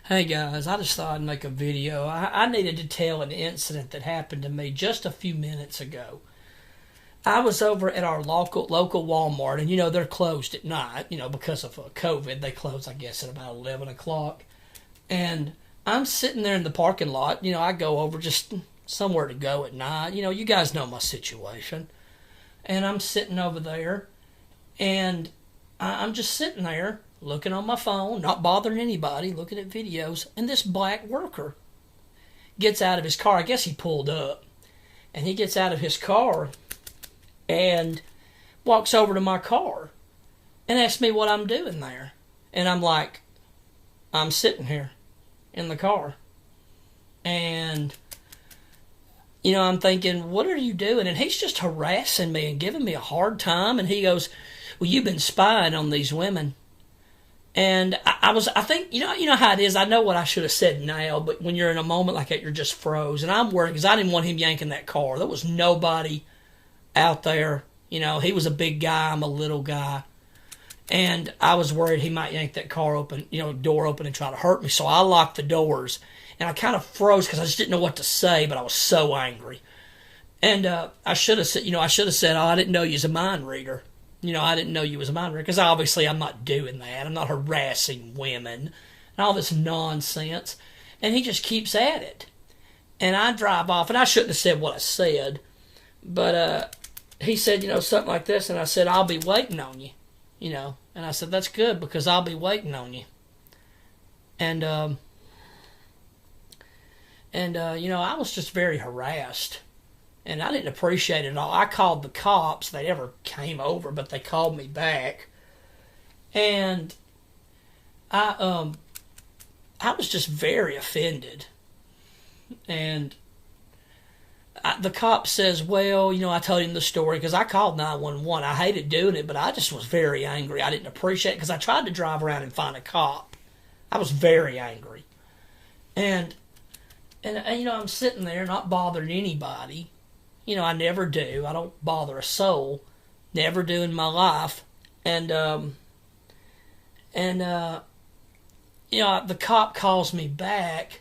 Hey guys, I just thought I'd make a video. I needed to tell an incident that happened to me just a few minutes ago. I was over at our local Walmart, and they're closed at night. Because of COVID, they close I guess at about 11 o'clock. And I'm sitting there in the parking lot. I go over just somewhere to go at night. You guys know my situation, and I'm sitting over there, and I'm just sitting there looking on my phone, not bothering anybody, looking at videos, and this black worker gets out of his car. I guess he pulled up, and he gets out of his car and walks over to my car and asks me what I'm doing there. And I'm like, I'm sitting here in the car. And, I'm thinking, what are you doing? And he's just harassing me and giving me a hard time. And he goes, well, you've been spying on these women. And I think, you know how it is. I know what I should have said now, but when you're in a moment like that, you're just froze. And I'm worried because I didn't want him yanking that car. There was nobody out there. He was a big guy. I'm a little guy. And I was worried he might yank that car open, door open and try to hurt me. So I locked the doors. And I kind of froze because I just didn't know what to say, but I was so angry. And I should have said, oh, I didn't know you was a mind reader. I didn't know you was a mind reader because obviously I'm not doing that. I'm not harassing women and all this nonsense. And he just keeps at it. And I drive off, and I shouldn't have said what I said, but he said, something like this, and I said, I'll be waiting on you, And I said, that's good because I'll be waiting on you. And I was just very harassed. And I didn't appreciate it at all. I called the cops. They never came over, but they called me back. And I was just very offended. And the cop says, well, I told him the story because I called 911. I hated doing it, but I just was very angry. I didn't appreciate it because I tried to drive around and find a cop. I was very angry. And I'm sitting there not bothering anybody. I never do. I don't bother a soul. Never do in my life. And the cop calls me back,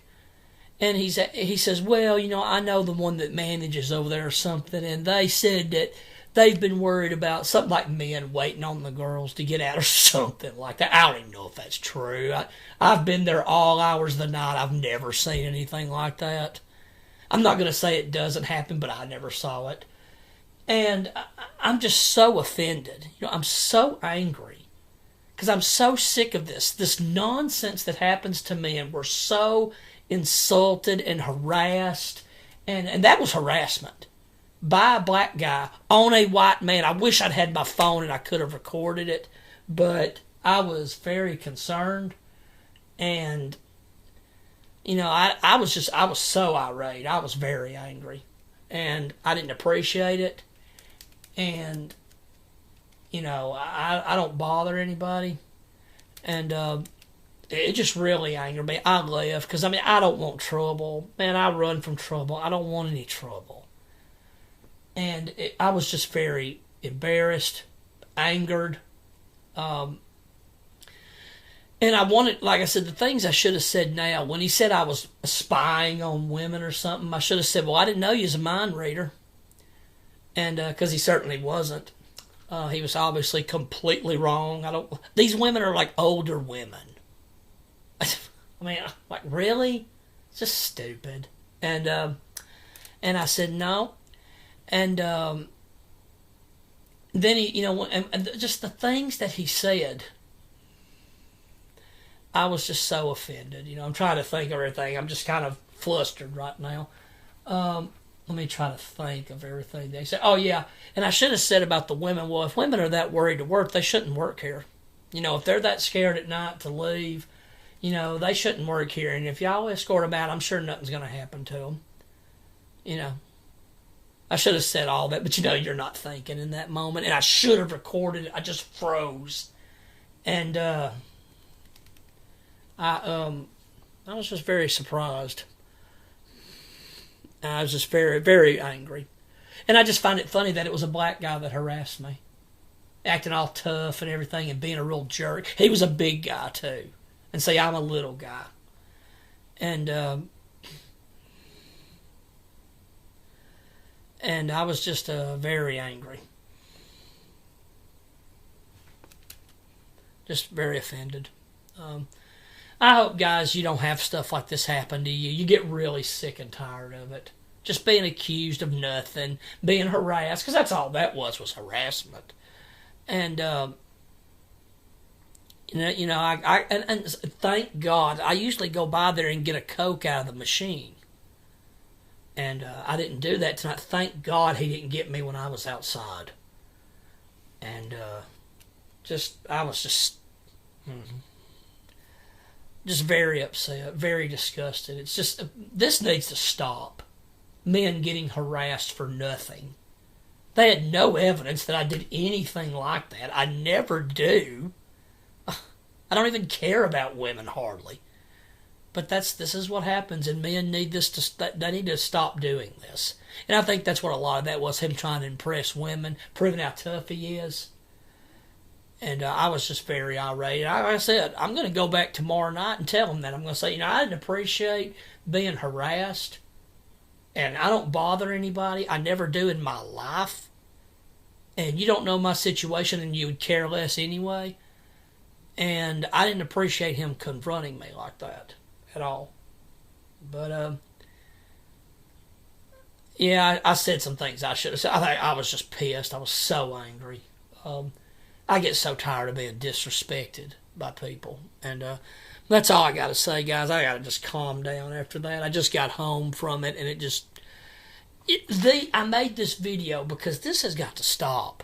and he says, well, I know the one that manages over there or something, and they said that they've been worried about something like men waiting on the girls to get out or something like that. I don't even know if that's true. I've been there all hours of the night. I've never seen anything like that. I'm not going to say it doesn't happen, but I never saw it. And I'm just so offended. I'm so angry because I'm so sick of this nonsense that happens to me, and we're so insulted and harassed. And that was harassment by a black guy on a white man. I wish I'd had my phone and I could have recorded it, but I was very concerned. And I was so irate. I was very angry, and I didn't appreciate it. And I don't bother anybody, and it just really angered me. I left because I don't want trouble, man. I run from trouble. I don't want any trouble, and I was just very embarrassed, angered. And I wanted, like I said, the things I should have said now. When he said I was spying on women or something, I should have said, well, I didn't know you was a mind reader. And because he certainly wasn't. He was obviously completely wrong. These women are like older women. Like, really? It's just stupid. And I said, no. And then he, and just the things that he said, I was just so offended. I'm trying to think of everything. I'm just kind of flustered right now. Let me try to think of everything they said. Oh, yeah. And I should have said about the women, well, if women are that worried to work, they shouldn't work here. If they're that scared at night to leave, they shouldn't work here. And if y'all escort them out, I'm sure nothing's going to happen to them. I should have said all that, but you're not thinking in that moment. And I should have recorded it. I just froze. And, I was just very surprised. I was just very, very angry. And I just find it funny that it was a black guy that harassed me. Acting all tough and everything and being a real jerk. He was a big guy too. And say I'm a little guy. And and I was just very angry, just very offended. I hope, guys, you don't have stuff like this happen to you. You get really sick and tired of it. Just being accused of nothing, being harassed, because that's all that was harassment. And and thank God, I usually go by there and get a Coke out of the machine. And I didn't do that tonight. Thank God he didn't get me when I was outside. And I was just very upset, very disgusted. It's just, this needs to stop. Men getting harassed for nothing. They had no evidence that I did anything like that. I never do. I don't even care about women hardly. But this is what happens, and men need they need to stop doing this. And I think that's what a lot of that was, him trying to impress women, proving how tough he is. And I was just very irate. Like I said, I'm going to go back tomorrow night and tell him that. I'm going to say, I didn't appreciate being harassed, and I don't bother anybody. I never do in my life. And you don't know my situation, and you would care less anyway. And I didn't appreciate him confronting me like that at all. But, yeah, I said some things I should have said. I was just pissed. I was so angry. I get so tired of being disrespected by people. And that's all I got to say, guys. I got to just calm down after that. I just got home from it, and I made this video because this has got to stop.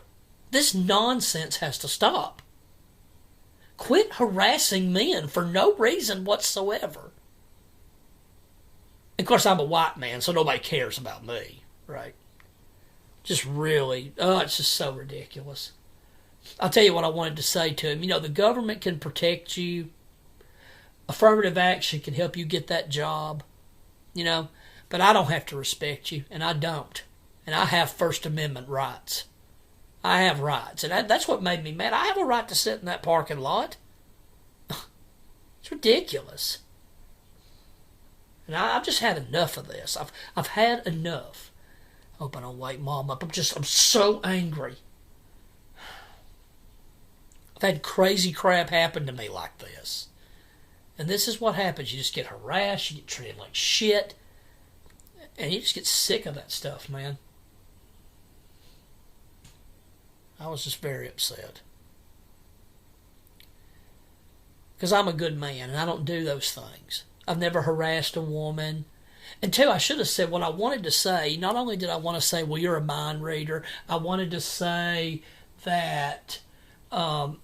This nonsense has to stop. Quit harassing men for no reason whatsoever. Of course, I'm a white man, so nobody cares about me, right? Just really, it's just so ridiculous. I'll tell you what I wanted to say to him. The government can protect you. Affirmative action can help you get that job, but I don't have to respect you, and I don't. And I have First Amendment rights. I have rights, and that's what made me mad. I have a right to sit in that parking lot. It's ridiculous. And I've just had enough of this. I've had enough. I hope I don't wake Mom up. I'm so angry. I've had crazy crap happen to me like this. And this is what happens. You just get harassed, you get treated like shit, and you just get sick of that stuff, man. I was just very upset. Because I'm a good man, and I don't do those things. I've never harassed a woman. And two, I should have said what I wanted to say. Not only did I want to say, well, you're a mind reader, I wanted to say that, that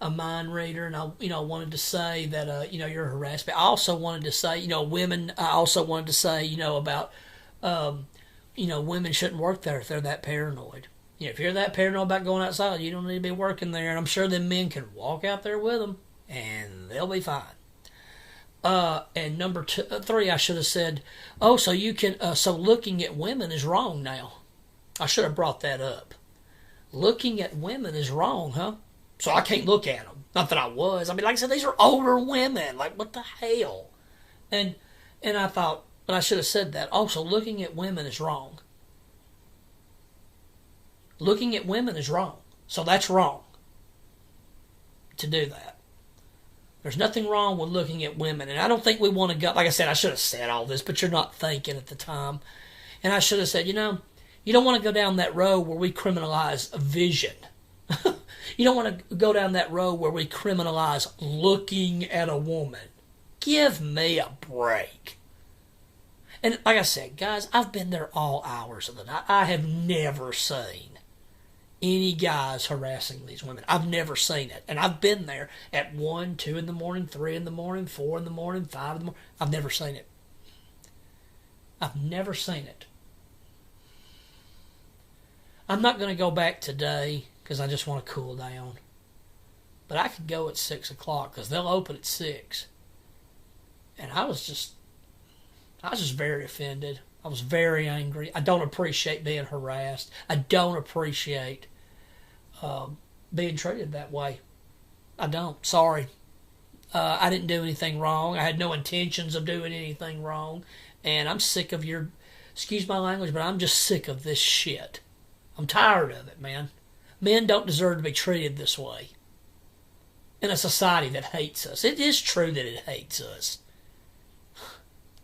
a mind reader, and I wanted to say that you're harassed. But I also wanted to say, women. I also wanted to say, about women shouldn't work there if they're that paranoid. If you're that paranoid about going outside, you don't need to be working there. And I'm sure them men can walk out there with them, and they'll be fine. And number 3, I should have said, so you can. So looking at women is wrong now. I should have brought that up. Looking at women is wrong, huh? So I can't look at them. Not that I was. I mean, like I said, these are older women. Like, what the hell? And I thought, but I should have said that. Also, looking at women is wrong. Looking at women is wrong. So that's wrong to do that. There's nothing wrong with looking at women. And I don't think we want to go, like I said, I should have said all this, but you're not thinking at the time. And I should have said, you don't want to go down that road where we criminalize vision. You don't want to go down that road where we criminalize looking at a woman. Give me a break. And like I said, guys, I've been there all hours of the night. I have never seen any guys harassing these women. I've never seen it. And I've been there at 1, 2 in the morning, 3 in the morning, 4 in the morning, 5 in the morning. I've never seen it. I've never seen it. I'm not going to go back today because I just want to cool down. But I could go at 6 o'clock because they'll open at 6. And I was just very offended. I was very angry. I don't appreciate being harassed. I don't appreciate being treated that way. I don't. Sorry. I didn't do anything wrong. I had no intentions of doing anything wrong. And I'm sick of your, excuse my language, but I'm just sick of this shit. I'm tired of it, man. Men don't deserve to be treated this way in a society that hates us. It is true that it hates us.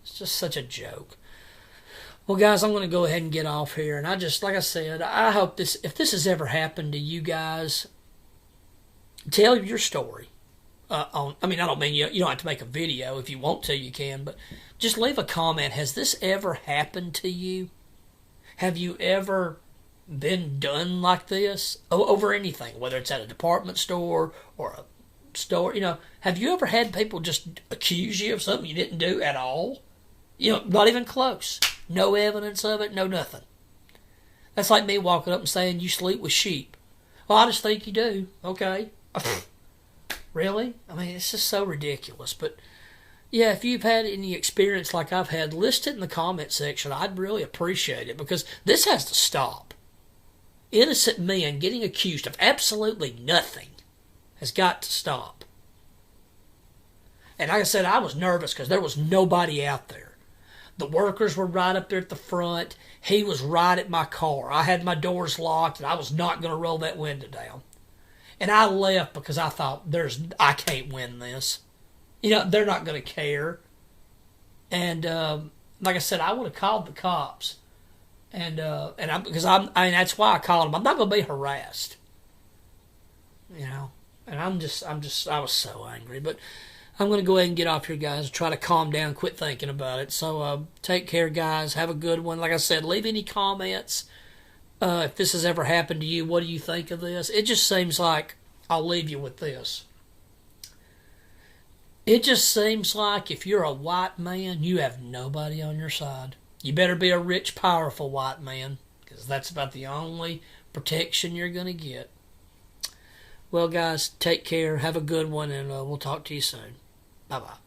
It's just such a joke. Well, guys, I'm going to go ahead and get off here. And I just, like I said, I hope this, if this has ever happened to you guys, tell your story. I don't mean you don't have to make a video. If you want to, you can. But just leave a comment. Has this ever happened to you? Have you ever been done like this over anything, whether it's at a department store or a store? Have you ever had people just accuse you of something you didn't do at all? Not even close. No evidence of it, no nothing. That's like me walking up and saying, you sleep with sheep. Well, I just think you do. Okay. Really? I mean, it's just so ridiculous. But, yeah, if you've had any experience like I've had, list it in the comment section. I'd really appreciate it, because this has to stop. Innocent men getting accused of absolutely nothing has got to stop. And like I said, I was nervous because there was nobody out there. The workers were right up there at the front. He was right at my car. I had my doors locked, and I was not going to roll that window down. And I left because I thought, I can't win this. They're not going to care. And like I said, I would have called the cops. And that's why I called them. I'm not going to be harassed. And I was so angry. But I'm going to go ahead and get off here, guys. Try to calm down, quit thinking about it. So take care, guys. Have a good one. Like I said, leave any comments. If this has ever happened to you, what do you think of this? It just seems like, I'll leave you with this. It just seems like if you're a white man, you have nobody on your side. You better be a rich, powerful white man, because that's about the only protection you're going to get. Well, guys, take care. Have a good one, and we'll talk to you soon. Bye-bye.